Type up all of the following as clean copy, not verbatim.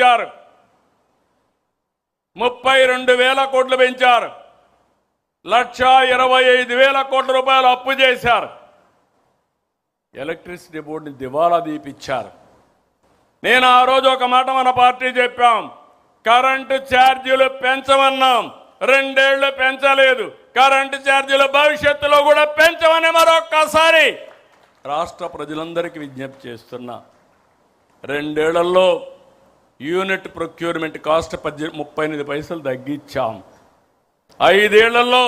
పెంచారు, 32,000 కోట్లు పెంచారు, 1,25,000 కోట్ల రూపాయలు అప్పు చేశారు, ఎలక్ట్రిసిటీ బోర్డుని దివాలా తీపిచ్చారు. నేను ఆ రోజు ఒక మాట మన పార్టీ చెప్పాం, కరెంటు ఛార్జీలు పెంచమన్నాం, 2 ఏళ్లు పెంచలేదు. కరెంటు ఛార్జీలు భవిష్యత్తులో కూడా పెంచమని మరొక్కసారి రాష్ట్ర ప్రజలందరికీ విజ్ఞప్తి చేస్తున్నా. 2 ఏళ్లలో యూనిట్ ప్రొక్యూర్మెంట్ కాస్ట్ 38 పైసలు తగ్గించాం. 5 ఏళ్లలో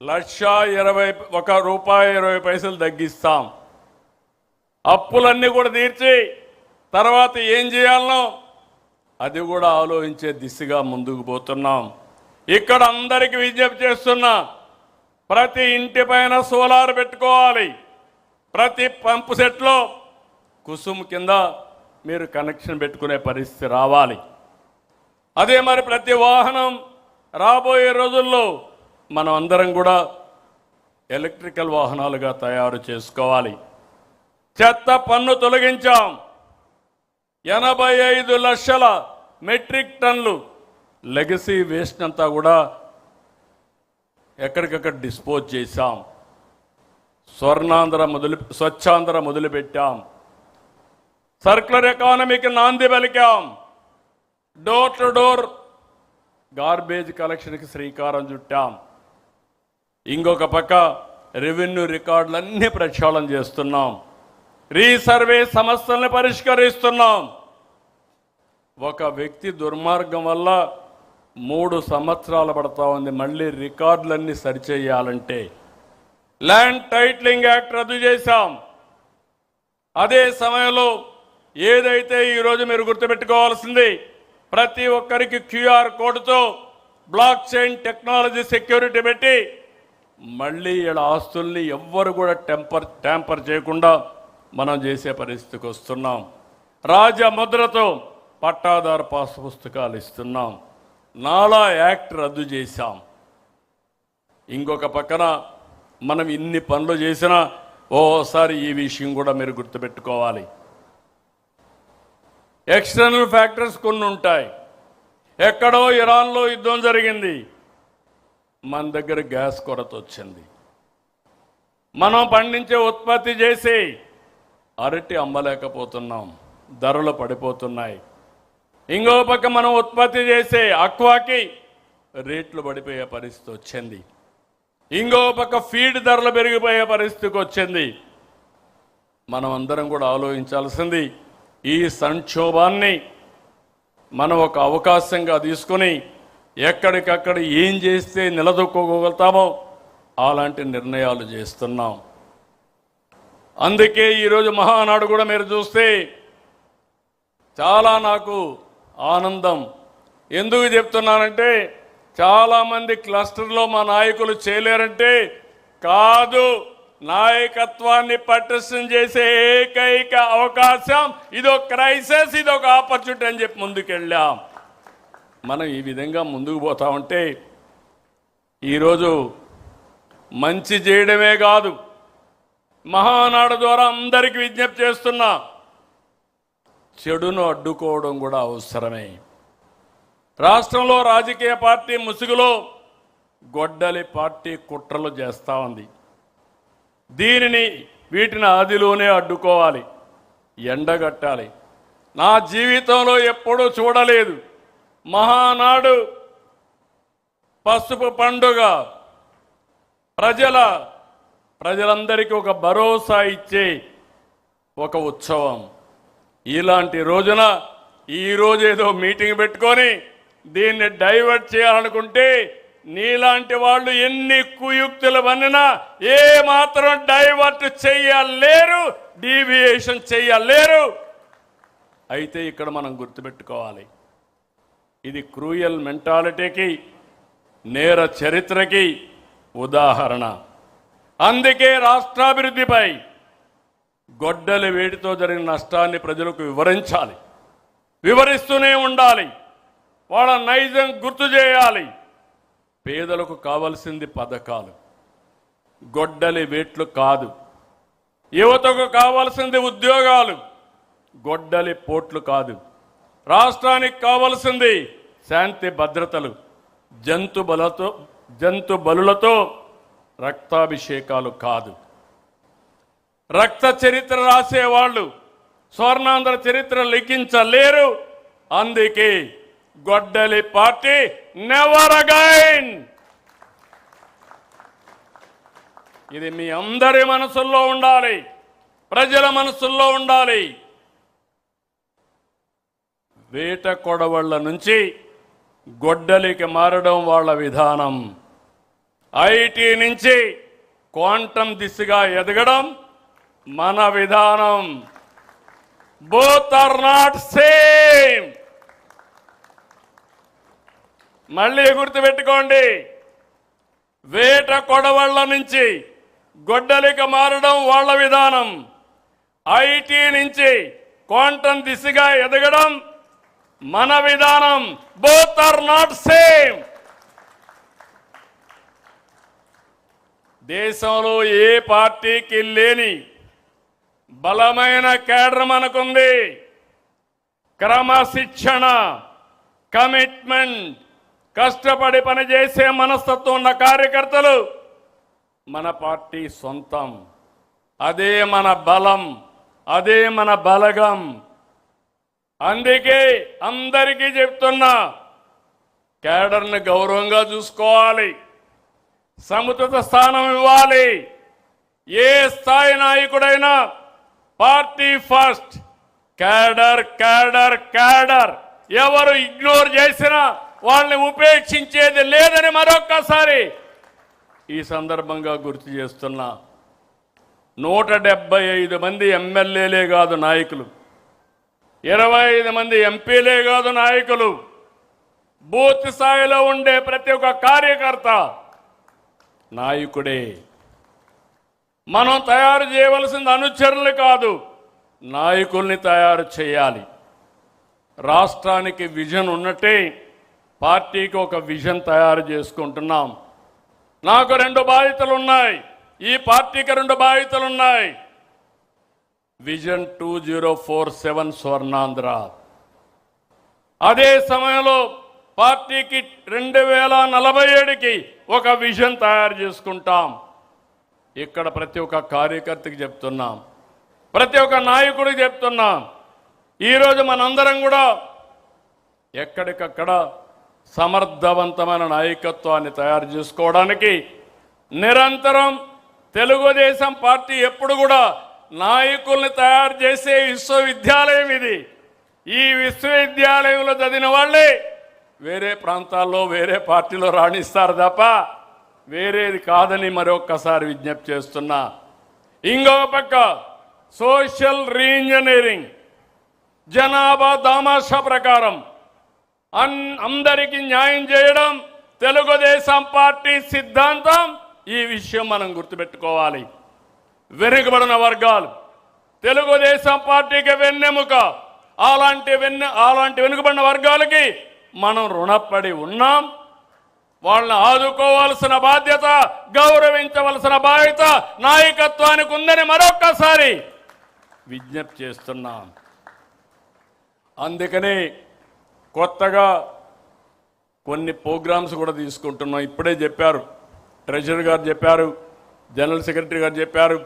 ₹1.20 తగ్గిస్తాం. అప్పులన్నీ కూడా తీర్చి తర్వాత ఏం చేయాలనో అది కూడా ఆలోచించే దిశగా ముందుకు పోతున్నాం. ఇక్కడ అందరికీ విజ్ఞప్తి చేస్తున్నా, ప్రతి ఇంటి పైన సోలార్ పెట్టుకోవాలి. ప్రతి పంపు సెట్లో కుసుమ్ కింద మీరు కనెక్షన్ పెట్టుకునే పరిస్థితి రావాలి. అదే మరి ప్రతి వాహనం రాబోయే రోజుల్లో మనం అందరం కూడా ఎలక్ట్రికల్ వాహనాలుగా తయారు చేసుకోవాలి. చెత్త పన్ను తొలగించాం. 85 లక్షల మెట్రిక్ టన్నులు లెగసీ వేస్ట్ అంతా కూడా ఎక్కడికక్కడ డిస్పోజ్ చేశాం. స్వచ్ఛాంధ్ర మొదలుపెట్టాం. సర్క్యులర్ ఎకానమీకి నాంది పలికాం. డోర్ టు డోర్ గార్బేజ్ కలెక్షన్కి శ్రీకారం చుట్టాం. ఇంకొక పక్క రెవెన్యూ రికార్డులన్నీ ప్రక్షాళన చేస్తున్నాం. రీసర్వే సమస్యలను పరిష్కరిస్తున్నాం. ఒక వ్యక్తి దుర్మార్గం వల్ల 3 సంవత్సరాలు పడతా ఉంది. మళ్ళీ రికార్డులన్నీ సరిచేయాలంటే ల్యాండ్ టైటిలింగ్ యాక్ట్ రద్దు చేశాం. అదే సమయంలో ఏదైతే ఈరోజు మీరు గుర్తుపెట్టుకోవాల్సింది, ప్రతి ఒక్కరికి QR కోడ్తో బ్లాక్ చైన్ టెక్నాలజీ సెక్యూరిటీ పెట్టి మళ్ళీ ఈడ ఆస్తుల్ని ఎవ్వరు కూడా ట్యాంపర్ చేయకుండా మనం చేసే పరిస్థితికి వస్తున్నాం. రాజముద్రతో పట్టాదారు పాస్ పుస్తకాలు ఇస్తున్నాం. నాలా యాక్ట్ రద్దు చేశాం. ఇంకొక పక్కన మనం ఇన్ని పనులు చేసినా ఓసారి ఈ విషయం కూడా మీరు గుర్తుపెట్టుకోవాలి. ఎక్స్టర్నల్ ఫ్యాక్టర్స్ కొన్ని ఉంటాయి. ఎక్కడో ఇరాన్లో యుద్ధం జరిగింది, మన దగ్గర గ్యాస్ కొరత వచ్చింది. మనం పండించే ఉత్పత్తి చేసి అరటి అమ్మలేకపోతున్నాం, ధరలు పడిపోతున్నాయి. ఇంకో పక్క మనం ఉత్పత్తి చేసే అక్వాకి రేట్లు పడిపోయే పరిస్థితి వచ్చింది. ఇంకో పక్క ఫీడ్ ధరలు పెరిగిపోయే పరిస్థితికి వచ్చింది. మనం అందరం కూడా ఆలోచించాల్సింది, ఈ సంక్షోభాన్ని మనం ఒక అవకాశంగా తీసుకుని ఎక్కడికక్కడ ఏం చేస్తే నిలదొక్కోగలుగుతామో అలాంటి నిర్ణయాలు చేస్తున్నాం. అందుకే ఈరోజు మహానాడు కూడా మీరు చూస్తే చాలా నాకు ఆనందం. ఎందుకు చెప్తున్నానంటే, చాలామంది క్లస్టర్లో మా నాయకులు చేయలేరంటే కాదు, నాయకత్వాన్ని పటిష్టం చేసే ఏకైక అవకాశం ఇదొక క్రైసిస్, ఇదొక ఆపర్చునిటీ అని చెప్పి ముందుకెళ్ళాం. మనం ఈ విధంగా ముందుకు పోతా ఉంటే ఈరోజు మంచి చేయడమే కాదు, మహానాడు ద్వారా అందరికీ విజ్ఞప్తి చేస్తున్నా, చెడును అడ్డుకోవడం కూడా అవసరమే. రాష్ట్రంలో రాజకీయ పార్టీ ముసుగులో గొడ్డలి పార్టీ కుట్రలు చేస్తూ ఉంది. వీటిని ఆదిలోనే అడ్డుకోవాలి, ఎండగట్టాలి. నా జీవితంలో ఎప్పుడూ చూడలేదు, మహానాడు పసుపు పండుగ ప్రజలందరికీ ఒక భరోసా ఇచ్చే ఒక ఉత్సవం. ఇలాంటి రోజున ఈరోజు ఏదో మీటింగ్ పెట్టుకొని దీన్ని డైవర్ట్ చేయాలనుకుంటే నీలాంటి వాళ్ళు ఎన్ని కుయుక్తులు పన్నినా ఏ మాత్రం డైవర్ట్ చేయలేరు, డీవియేషన్ చేయలేరు. అయితే ఇక్కడ మనం గుర్తుపెట్టుకోవాలి, ఇది క్రూయల్ మెంటాలిటీకి, నేర చరిత్రకి ఉదాహరణ. అందుకే రాష్ట్రాభివృద్ధిపై గొడ్డలి వేడితో జరిగిన నష్టాన్ని ప్రజలకు వివరించాలి, వివరిస్తూనే ఉండాలి, వాళ్ళ నైజం గుర్తు చేయాలి. పేదలకు కావాల్సింది పథకాలు, గొడ్డలి వేట్లు కాదు. యువతకు కావాల్సింది ఉద్యోగాలు, గొడ్డలి పోట్లు కాదు. రాష్ట్రానికి కావలసింది శాంతి భద్రతలు. జంతు బలులతో రక్తాభిషేకాలు కాదు. రక్త చరిత్ర రాసేవాళ్ళు స్వర్ణాంధ్ర చరిత్ర లిఖించలేరు. అందుకే గొడ్డలి పార్టీ నెవర్ అగైన్. ఇది మీ అందరి మనసుల్లో ఉండాలి, ప్రజల మనసుల్లో ఉండాలి. వేట కొడవళ్ల నుంచి గొడ్డలికి మారడం వాళ్ళ విధానం. ఐటీ నుంచి క్వాంటం దిశగా ఎదగడం మన విధానం. Both are not same. మళ్ళీ గుర్తుపెట్టుకోండి, వేట కొడవళ్ల నుంచి గొడ్డలికి మారడం వాళ్ళ విధానం. ఐటీ నుంచి క్వాంటం దిశగా ఎదగడం మన విధానం. Both are not same. దేశంలో ఏ పార్టీకి లేని బలమైన కేడర్ మనకుంది. క్రమశిక్షణ, కమిట్మెంట్, కష్టపడి పనిచేసే మనస్తత్వం ఉన్న కార్యకర్తలు మన పార్టీ సొంతం. అదే మన బలం, అదే మన బలగం. అందుకే అందరికీ చెప్తున్నా, కేడర్ని గౌరవంగా చూసుకోవాలి, సముచిత స్థానం ఇవ్వాలి. ఏ స్థాయి నాయకుడైనా party first, cadre cadre cadre. ఎవరు ఇగ్నోర్ చేసినా వాళ్ళని ఉపేక్షించేది లేదని మరొక్కసారి ఈ సందర్భంగా గుర్తు చేస్తున్నా. 175 మంది ఎమ్మెల్యేలే కాదు నాయకులు, 25 మంది ఎంపీలే కాదు నాయకులు. బూత్ స్థాయిలో ఉండే ప్రతి ఒక్క కార్యకర్త నాయకుడే. మనం తయారు చేయవలసింది అనుచరులు కాదు, నాయకుల్ని తయారు చేయాలి. రాష్ట్రానికి విజన్ ఉన్నట్టే పార్టీకి ఒక విజన్ తయారు చేసుకుంటున్నాం. నాకు 2 బాధ్యతలు ఉన్నాయి, ఈ పార్టీకి 2 బాధ్యతలు ఉన్నాయి. విజన్ 2047 స్వర్ణాంధ్ర. అదే సమయంలో పార్టీకి 2047కి ఒక విజన్ తయారు చేసుకుంటాం. ఇక్కడ ప్రతి ఒక్క కార్యకర్తకి చెప్తున్నాం, ప్రతి ఒక్క నాయకుడికి చెప్తున్నాం. ఈరోజు మనందరం కూడా ఎక్కడికక్కడ సమర్థవంతమైన నాయకత్వాన్ని తయారు చేసుకోవడానికి నిరంతరం తెలుగుదేశం పార్టీ ఎప్పుడు కూడా నాయకుల్ని తయారు చేసే విశ్వవిద్యాలయం ఇది. ఈ విశ్వవిద్యాలయంలో చదివిన వాళ్ళే వేరే ప్రాంతాల్లో వేరే పార్టీలో రాణిస్తారు తప్ప వేరేది కాదని మరొక్కసారి విజ్ఞప్తి చేస్తున్నా. ఇంకొక పక్క సోషల్ రీఇంజనీరింగ్, జనాభా దామాషా ప్రకారం అందరికీ న్యాయం చేయడం తెలుగుదేశం పార్టీ సిద్ధాంతం. ఈ విషయం మనం గుర్తుపెట్టుకోవాలి. వెనుకబడిన వర్గాలు తెలుగుదేశం పార్టీకి వెన్నెముక. అలాంటి వెనుకబడిన వర్గాలకి మనం రుణపడి ఉన్నాం. వాళ్ళని ఆదుకోవాల్సిన బాధ్యత, గౌరవించవలసిన బాధ్యత నాయకత్వానికి ఉందని మరొక్కసారి విజ్ఞప్తి చేస్తున్నాం. అందుకనే కొత్తగా కొన్ని ప్రోగ్రామ్స్ కూడా తీసుకుంటున్నాం. ఇప్పుడే చెప్పారు, ట్రెజరర్ గారు చెప్పారు, జనరల్ సెక్రటరీ గారు చెప్పారు.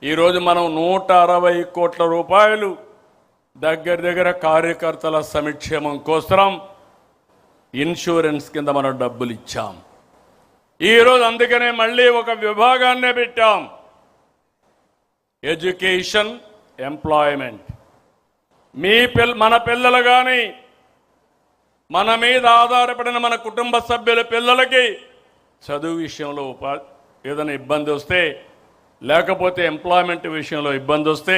ఈరోజు మనం 160 కోట్ల రూపాయలు దగ్గర కార్యకర్తల సంక్షేమం కోసం ఇన్సూరెన్స్ కింద మనం డబ్బులు ఇచ్చాం. ఈరోజు అందుకనే మళ్ళీ ఒక విభాగాన్నే పెట్టాం, ఎడ్యుకేషన్, ఎంప్లాయ్మెంట్. మన పిల్లలు కానీ మన మీద ఆధారపడిన మన కుటుంబ సభ్యుల పిల్లలకి చదువు విషయంలో ఏదైనా ఇబ్బంది వస్తే, లేకపోతే ఎంప్లాయ్మెంట్ విషయంలో ఇబ్బంది వస్తే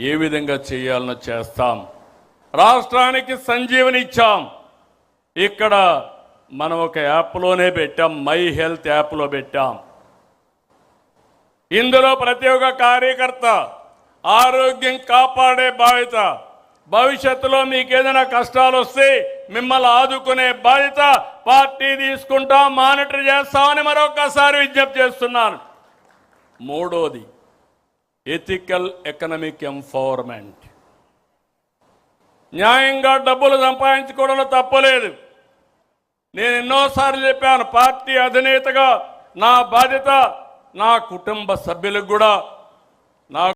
ఏ విధంగా చేయాలనో చేస్తాం. రాష్ట్రానికి సంజీవని ఇచ్చాం. ఇక్కడ మనం ఒక యాప్లోనే పెట్టాం, మై హెల్త్ యాప్లో పెట్టాం. ఇందులో ప్రతి ఒక్క కార్యకర్త ఆరోగ్యం కాపాడే బాధ్యత, భవిష్యత్తులో మీకు ఏదైనా కష్టాలు వస్తే మిమ్మల్ని ఆదుకునే బాధ్యత పార్టీ తీసుకుంటాం, మానిటర్ చేస్తామని మరొకసారి విజ్ఞప్తి చేస్తున్నాను. మూడోది ఎథికల్ ఎకనామిక్ ఎంపవర్మెంట్. న్యాయంగా డబ్బులు సంపాదించుకోవడంలో తప్పలేదు. నేను ఎన్నోసార్లు చెప్పాను, పార్టీ అధినేతగా నా బాధ్యత నా కుటుంబ సభ్యులకు కూడా